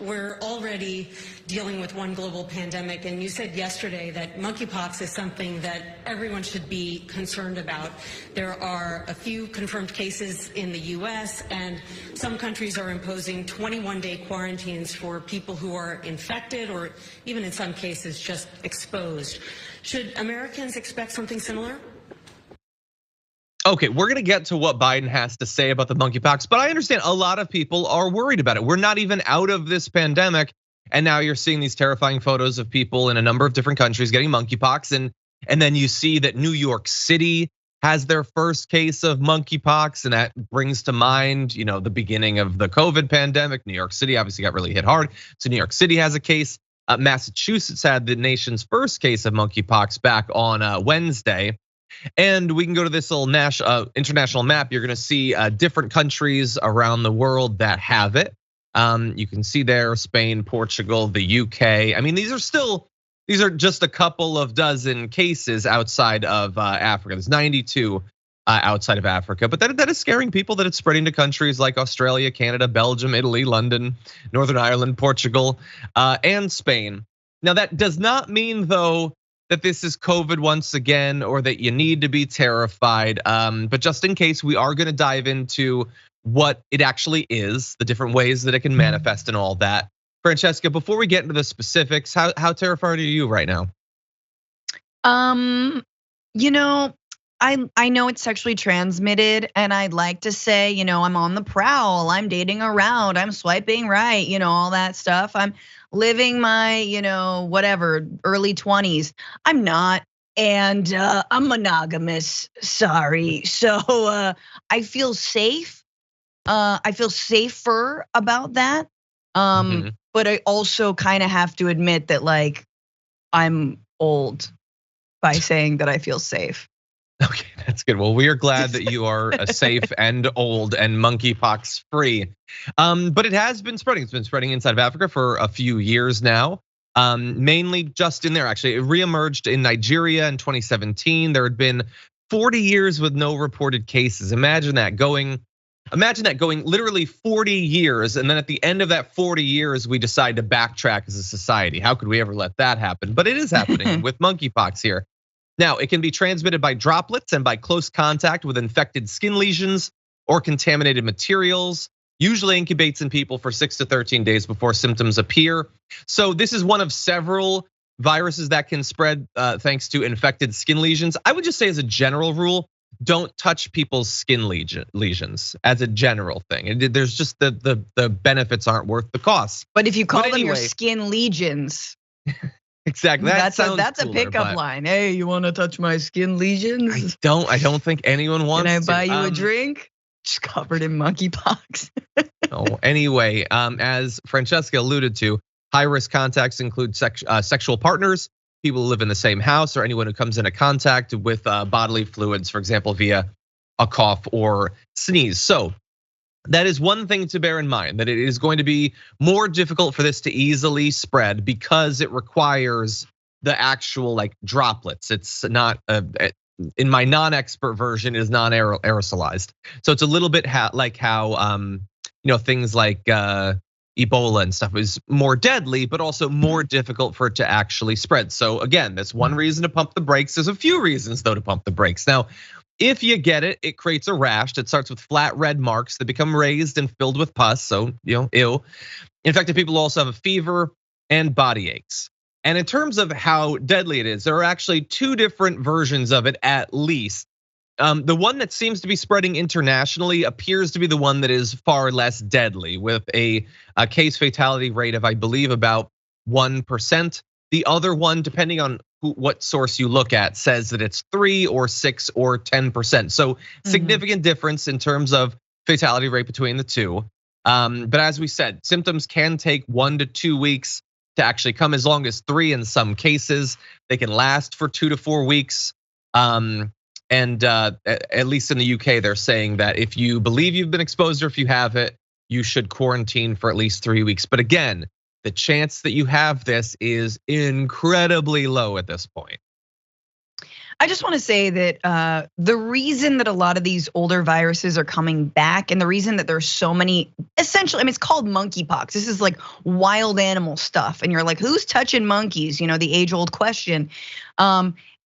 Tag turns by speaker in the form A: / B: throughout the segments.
A: we're already dealing with one global pandemic, and you said yesterday that monkeypox is something that everyone should be concerned about. There are a few confirmed cases in the U.S., and some countries are imposing 21-day quarantines for people who are infected or even in some cases just exposed. Should Americans expect something similar?
B: Okay, we're going to get to what Biden has to say about the monkeypox, but I understand a lot of people are worried about it. We're not even out of this pandemic, and now you're seeing these terrifying photos of people in a number of different countries getting monkeypox, and then you see that New York City has their first case of monkeypox, and that brings to mind, the beginning of the COVID pandemic. New York City obviously got really hit hard, so New York City has a case. Massachusetts had the nation's first case of monkeypox back on Wednesday. And we can go to this little international map. You're going to see different countries around the world that have it. You can see there Spain, Portugal, the UK. I mean, these are just a couple of dozen cases outside of Africa. There's 92 outside of Africa, but that is scaring people that it's spreading to countries like Australia, Canada, Belgium, Italy, London, Northern Ireland, Portugal, and Spain. Now that does not mean though that this is COVID once again, or that you need to be terrified. But just in case, we are gonna dive into what it actually is, the different ways that it can manifest and all that. Francesca, before we get into the specifics, how terrified are you right now?
C: I know it's sexually transmitted, and I'd like to say, I'm on the prowl, I'm dating around, I'm swiping right, all that stuff. I'm living my, whatever, early 20s. I'm not, and I'm monogamous, sorry. So I feel safe. I feel safer about that. But I also kind of have to admit that like I'm old by saying that I feel safe.
B: Okay, that's good. Well, we are glad that you are safe and old and monkeypox free. But it has been spreading. It's been spreading inside of Africa for a few years now. Mainly just in there, actually. It reemerged in Nigeria in 2017. There had been 40 years with no reported cases. Imagine that going literally 40 years, and then at the end of that 40 years, we decide to backtrack as a society. How could we ever let that happen? But it is happening with monkeypox here. Now, it can be transmitted by droplets and by close contact with infected skin lesions or contaminated materials. Usually incubates in people for 6 to 13 days before symptoms appear. So this is one of several viruses that can spread thanks to infected skin lesions. I would just say as a general rule, don't touch people's skin lesions as a general thing. There's just the benefits aren't worth the cost.
C: But if you call them your skin lesions.
B: Exactly.
C: That's a pickup line. Hey, you want to touch my skin lesions?
B: I don't think anyone wants to.
C: Can I buy you a drink? Just covered in monkeypox.
B: Anyway, as Francesca alluded to, high-risk contacts include sexual partners, people who live in the same house, or anyone who comes into contact with bodily fluids, for example, via a cough or sneeze. So that is one thing to bear in mind, that it is going to be more difficult for this to easily spread because it requires the actual like droplets. It's not, in my non-expert version, is non-aerosolized. So it's a little bit like how, things like Ebola and stuff is more deadly, but also more difficult for it to actually spread. So again, that's one reason to pump the brakes. There's a few reasons though to pump the brakes. Now, if you get it, it creates a rash that starts with flat red marks that become raised and filled with pus, so ew. Infected people also have a fever and body aches. And in terms of how deadly it is, there are actually two different versions of it at least. The one that seems to be spreading internationally appears to be the one that is far less deadly, with a case fatality rate of, I believe, about 1%. The other one, depending on what source you look at, says that it's 3 or 6 or 10%. So significant difference in terms of fatality rate between the two. But as we said, symptoms can take 1 to 2 weeks to actually come, as long as 3 in some cases. They can last for 2 to 4 weeks. And at least in the UK, they're saying that if you believe you've been exposed or if you have it, you should quarantine for at least 3 weeks. But again, the chance that you have this is incredibly low at this point.
C: I just want to say that the reason that a lot of these older viruses are coming back, and the reason that there's so many, essentially, I mean, it's called monkeypox. This is like wild animal stuff, and you're like, who's touching monkeys? You know, the age-old question.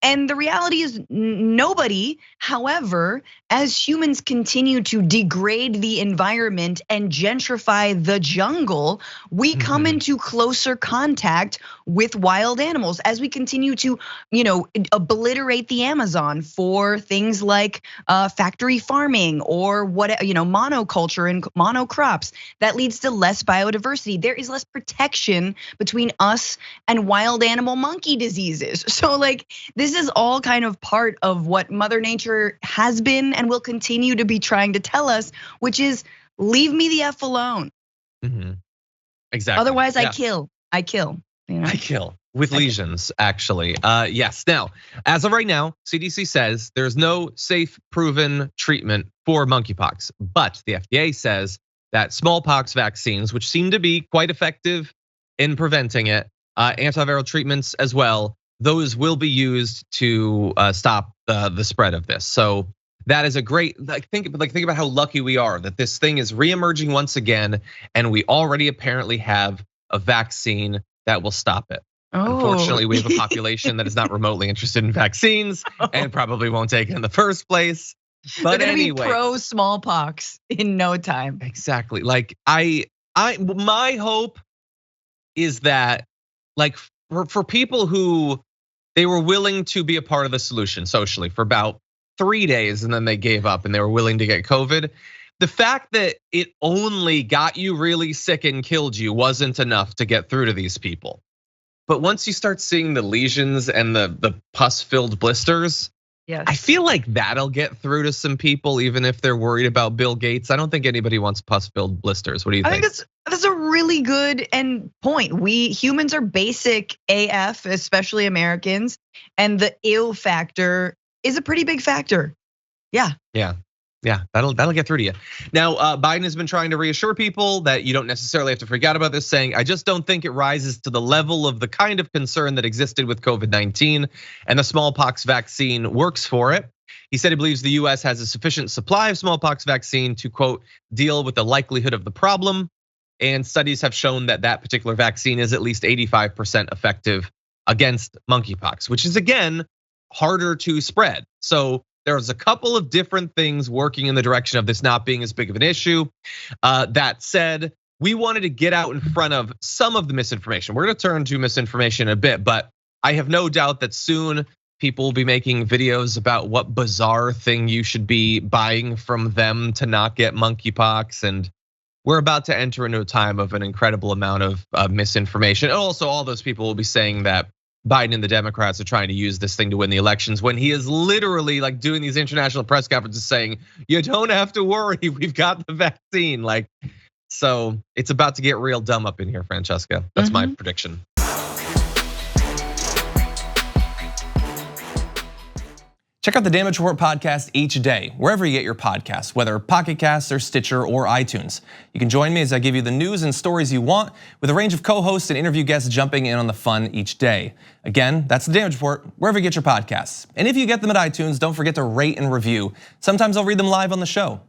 C: And the reality is nobody. However, as humans continue to degrade the environment and gentrify the jungle, we come into closer contact with wild animals as we continue to, obliterate the Amazon for things like factory farming or monoculture and monocrops. That leads to less biodiversity. There is less protection between us and wild animal monkey diseases. So like this is all kind of part of what Mother Nature has been and will continue to be trying to tell us, which is leave me the F alone.
B: Exactly.
C: Otherwise, I kill. I kill
B: with lesions, actually. Yes. Now, as of right now, CDC says there's no safe, proven treatment for monkeypox, but the FDA says that smallpox vaccines, which seem to be quite effective in preventing it, antiviral treatments as well, those will be used to stop the spread of this. So that is a great, think about how lucky we are that this thing is reemerging once again, and we already apparently have a vaccine that will stop it. Unfortunately, we have a population that is not remotely interested in vaccines and probably won't take it in the first place. But
C: they're gonna
B: anyway,
C: be pro smallpox in no time.
B: Exactly. Like my hope is that, like, for people who they were willing to be a part of the solution socially for about 3 days and then they gave up and they were willing to get COVID. The fact that it only got you really sick and killed you wasn't enough to get through to these people. But once you start seeing the lesions and the pus-filled blisters,
C: yes,
B: I feel like that'll get through to some people, even if they're worried about Bill Gates. I don't think anybody wants pus-filled blisters. What do you think?
C: I think that's a really good point. We humans are basic AF, especially Americans, and the ill factor is a pretty big factor.
B: Yeah, that'll get through to you. Now, Biden has been trying to reassure people that you don't necessarily have to freak out about this, saying, I just don't think it rises to the level of the kind of concern that existed with COVID-19, and the smallpox vaccine works for it. He said he believes the US has a sufficient supply of smallpox vaccine to, quote, deal with the likelihood of the problem. And studies have shown that that particular vaccine is at least 85% effective against monkeypox, which is, again, harder to spread. So there's a couple of different things working in the direction of this not being as big of an issue. That said, we wanted to get out in front of some of the misinformation. We're gonna turn to misinformation in a bit, but I have no doubt that soon people will be making videos about what bizarre thing you should be buying from them to not get monkeypox. And we're about to enter into a time of an incredible amount of misinformation. And also, all those people will be saying that Biden and the Democrats are trying to use this thing to win the elections, when he is literally like doing these international press conferences saying, you don't have to worry, we've got the vaccine. Like, so it's about to get real dumb up in here, Francesca. That's my prediction.
D: Check out the Damage Report podcast each day, wherever you get your podcasts, whether Pocket Casts or Stitcher or iTunes. You can join me as I give you the news and stories you want, with a range of co-hosts and interview guests jumping in on the fun each day. Again, that's the Damage Report, wherever you get your podcasts. And if you get them at iTunes, don't forget to rate and review. Sometimes I'll read them live on the show.